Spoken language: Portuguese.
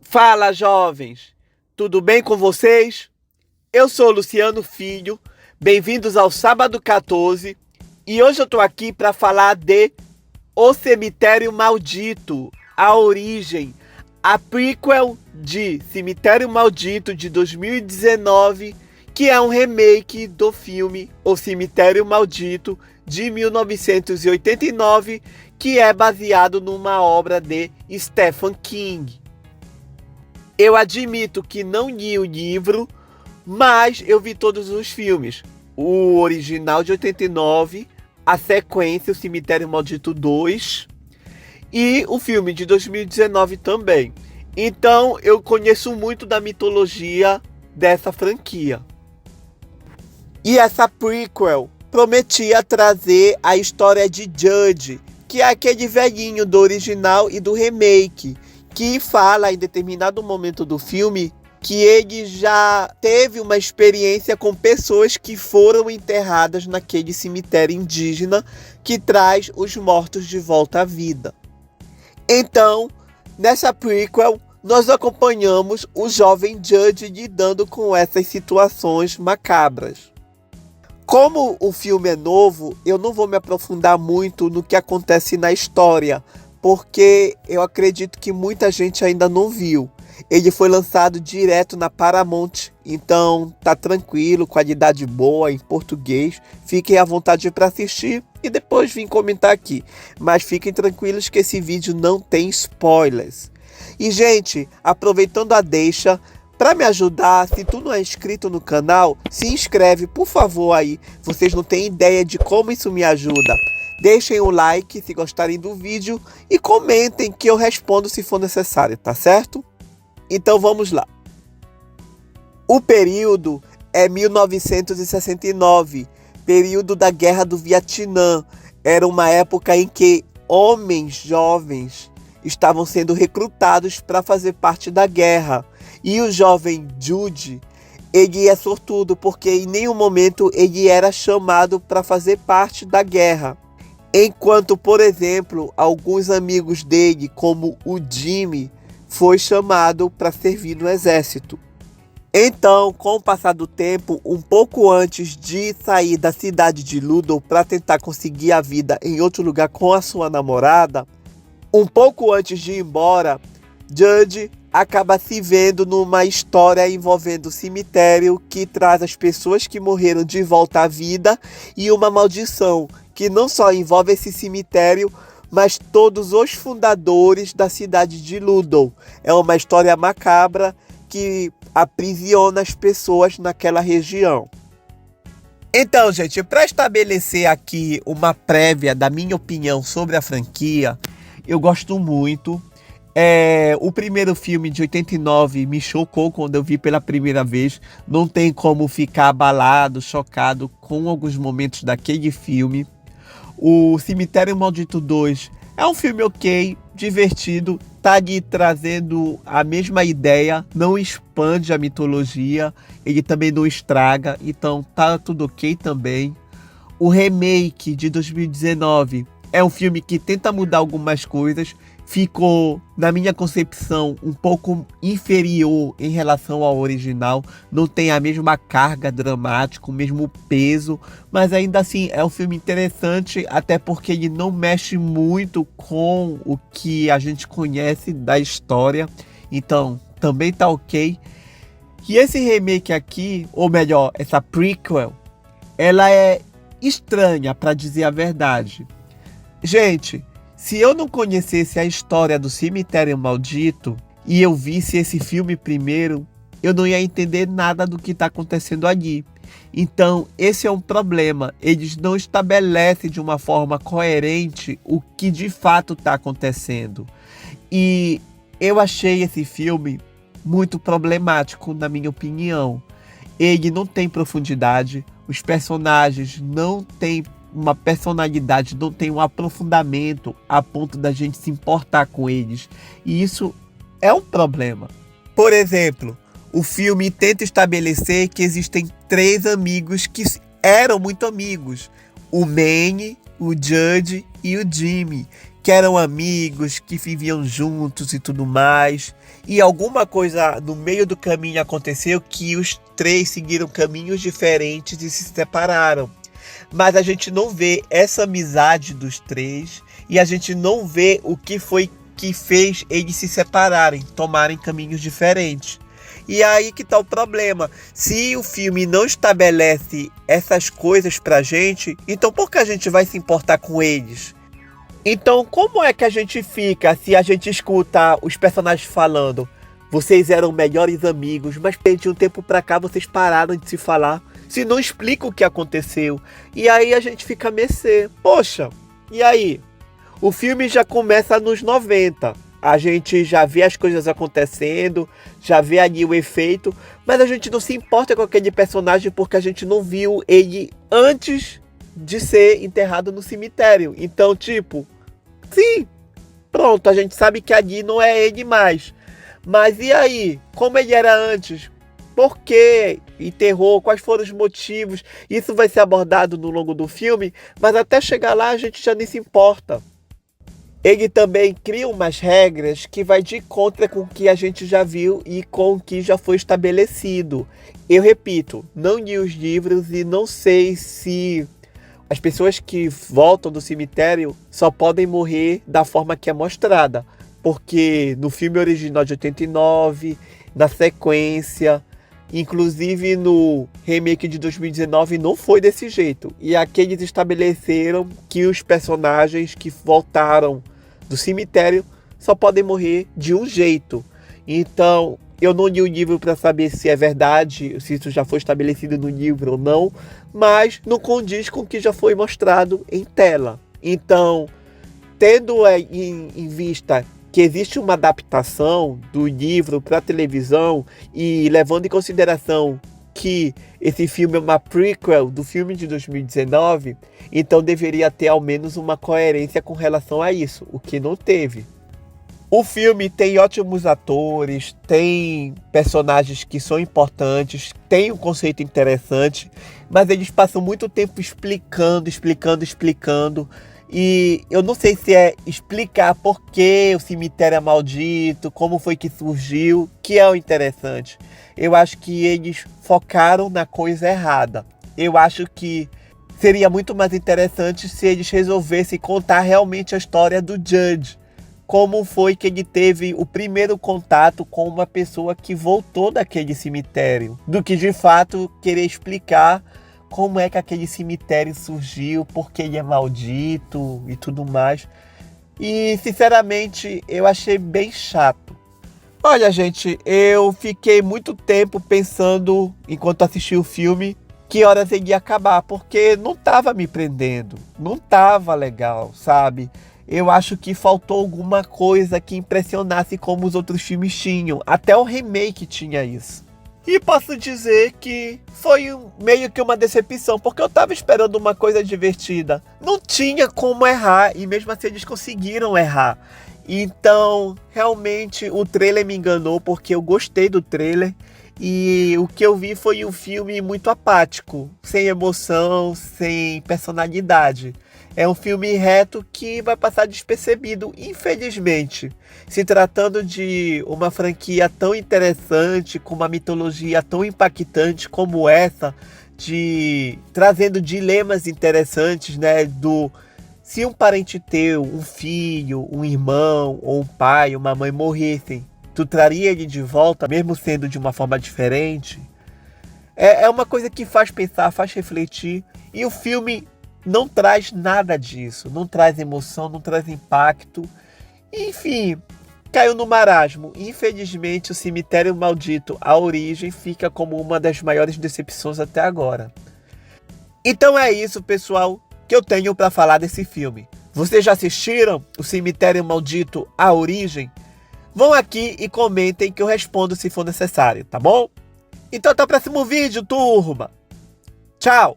Fala, jovens! Tudo bem com vocês? Eu sou Luciano Filho, bem-vindos ao Sábado 14 e hoje eu tô aqui para falar de O Cemitério Maldito, a origem, a prequel de Cemitério Maldito de 2019, que é um remake do filme O Cemitério Maldito de 1989, que é baseado numa obra de Stephen King. Eu admito que não li o livro, mas eu vi todos os filmes. O original de 89, a sequência, O Cemitério Maldito 2 e o filme de 2019 também. Então eu conheço muito da mitologia dessa franquia. E essa prequel prometia trazer a história de Judge, que é aquele velhinho do original e do remake, que fala em determinado momento do filme que ele já teve uma experiência com pessoas que foram enterradas naquele cemitério indígena que traz os mortos de volta à vida. Então, nessa prequel, nós acompanhamos o jovem Judge lidando com essas situações macabras. Como o filme é novo, eu não vou me aprofundar muito no que acontece na história, porque eu acredito que muita gente ainda não viu. Ele foi lançado direto na Paramount, então tá tranquilo, qualidade boa em português. Fiquem à vontade para assistir e depois vim comentar aqui. Mas fiquem tranquilos que esse vídeo não tem spoilers. E gente, aproveitando a deixa, para me ajudar, se tu não é inscrito no canal, se inscreve por favor aí. Vocês não têm ideia de como isso me ajuda. Deixem o like se gostarem do vídeo e comentem que eu respondo se for necessário, tá certo? Então vamos lá. O período é 1969, período da Guerra do Vietnã. Era uma época em que homens jovens estavam sendo recrutados para fazer parte da guerra. E o jovem Judge, ele é sortudo porque em nenhum momento ele era chamado para fazer parte da guerra. Enquanto, por exemplo, alguns amigos dele, como o Jimmy, foi chamado para servir no exército. Então, com o passar do tempo, um pouco antes de sair da cidade de Ludlow para tentar conseguir a vida em outro lugar com a sua namorada, um pouco antes de ir embora, Judge acaba se vendo numa história envolvendo o cemitério que traz as pessoas que morreram de volta à vida e uma maldição que não só envolve esse cemitério, mas todos os fundadores da cidade de Ludlow. É uma história macabra que aprisiona as pessoas naquela região. Então, gente, para estabelecer aqui uma prévia da minha opinião sobre a franquia, eu gosto muito. O primeiro filme de 89 me chocou quando eu vi pela primeira vez. Não tem como ficar abalado, chocado com alguns momentos daquele filme. O Cemitério Maldito 2 é um filme ok, divertido, tá ali trazendo a mesma ideia, não expande a mitologia, ele também não estraga, então tá tudo ok também. O remake de 2019 é um filme que tenta mudar algumas coisas, ficou, na minha concepção, um pouco inferior em relação ao original, não tem a mesma carga dramática, o mesmo peso, mas ainda assim é um filme interessante, até porque ele não mexe muito com o que a gente conhece da história, então também tá ok. E esse remake aqui, ou melhor, essa prequel, ela é estranha, para dizer a verdade. Gente, se eu não conhecesse a história do Cemitério Maldito e eu visse esse filme primeiro, eu não ia entender nada do que está acontecendo ali. Então, esse é um problema. Eles não estabelecem de uma forma coerente o que de fato está acontecendo. E eu achei esse filme muito problemático, na minha opinião. Ele não tem profundidade, os personagens não têm uma personalidade, não tem um aprofundamento a ponto da gente se importar com eles. E isso é um problema. Por exemplo, o filme tenta estabelecer que existem 3 amigos que eram muito amigos. O Manny, o Judge e o Jimmy, que eram amigos, que viviam juntos e tudo mais. E alguma coisa no meio do caminho aconteceu que os três seguiram caminhos diferentes e se separaram. Mas a gente não vê essa amizade dos três e a gente não vê o que foi que fez eles se separarem, tomarem caminhos diferentes. E aí que tá o problema. Se o filme não estabelece essas coisas pra gente, então por que a gente vai se importar com eles? Então como é que a gente fica se a gente escuta os personagens falando: vocês eram melhores amigos, mas de um tempo pra cá vocês pararam de se falar? Se não explica o que aconteceu. E aí a gente fica a mercê. Poxa, e aí? O filme já começa nos 90. A gente já vê as coisas acontecendo, já vê ali o efeito, mas a gente não se importa com aquele personagem porque a gente não viu ele antes de ser enterrado no cemitério. Então, tipo, sim, pronto, a gente sabe que ali não é ele mais. Mas e aí? Como ele era antes? Por que enterrou? Quais foram os motivos? Isso vai ser abordado no longo do filme, mas até chegar lá a gente já nem se importa. Ele também cria umas regras que vai de contra com o que a gente já viu e com o que já foi estabelecido. Eu repito, não li os livros e não sei se as pessoas que voltam do cemitério só podem morrer da forma que é mostrada. Porque no filme original de 89, na sequência, inclusive no remake de 2019 não foi desse jeito. E aqui eles estabeleceram que os personagens que voltaram do cemitério só podem morrer de um jeito. Então, eu não li o livro para saber se é verdade, se isso já foi estabelecido no livro ou não, mas não condiz com o que já foi mostrado em tela. Então, tendo em vista que existe uma adaptação do livro para televisão e levando em consideração que esse filme é uma prequel do filme de 2019, então deveria ter ao menos uma coerência com relação a isso, o que não teve. O filme tem ótimos atores, tem personagens que são importantes, tem um conceito interessante, mas eles passam muito tempo explicando. E eu não sei se é explicar por que o cemitério é maldito, como foi que surgiu, que é o interessante. Eu acho que eles focaram na coisa errada. Eu acho que seria muito mais interessante se eles resolvessem contar realmente a história do Judge. Como foi que ele teve o primeiro contato com uma pessoa que voltou daquele cemitério. Do que de fato querer explicar como é que aquele cemitério surgiu, porque ele é maldito e tudo mais. E, sinceramente, eu achei bem chato. Olha, gente, eu fiquei muito tempo pensando, enquanto assisti o filme, que horas ele ia acabar, porque não tava me prendendo, não tava legal, sabe? Eu acho que faltou alguma coisa que impressionasse como os outros filmes tinham. Até o remake tinha isso. E posso dizer que foi meio que uma decepção, porque eu tava esperando uma coisa divertida. Não tinha como errar, e mesmo assim eles conseguiram errar. Então, realmente, o trailer me enganou, porque eu gostei do trailer. E o que eu vi foi um filme muito apático, sem emoção, sem personalidade. É um filme reto que vai passar despercebido, infelizmente. Se tratando de uma franquia tão interessante, com uma mitologia tão impactante como essa, trazendo dilemas interessantes, né? Se um parente teu, um filho, um irmão, ou um pai, uma mãe morressem, tu traria ele de volta, mesmo sendo de uma forma diferente? É uma coisa que faz pensar, faz refletir. E o filme não traz nada disso. Não traz emoção, não traz impacto. Enfim, caiu no marasmo. Infelizmente, o Cemitério Maldito, A Origem, fica como uma das maiores decepções até agora. Então é isso, pessoal, que eu tenho para falar desse filme. Vocês já assistiram o Cemitério Maldito, A Origem? Vão aqui e comentem que eu respondo se for necessário, tá bom? Então até o próximo vídeo, turma! Tchau!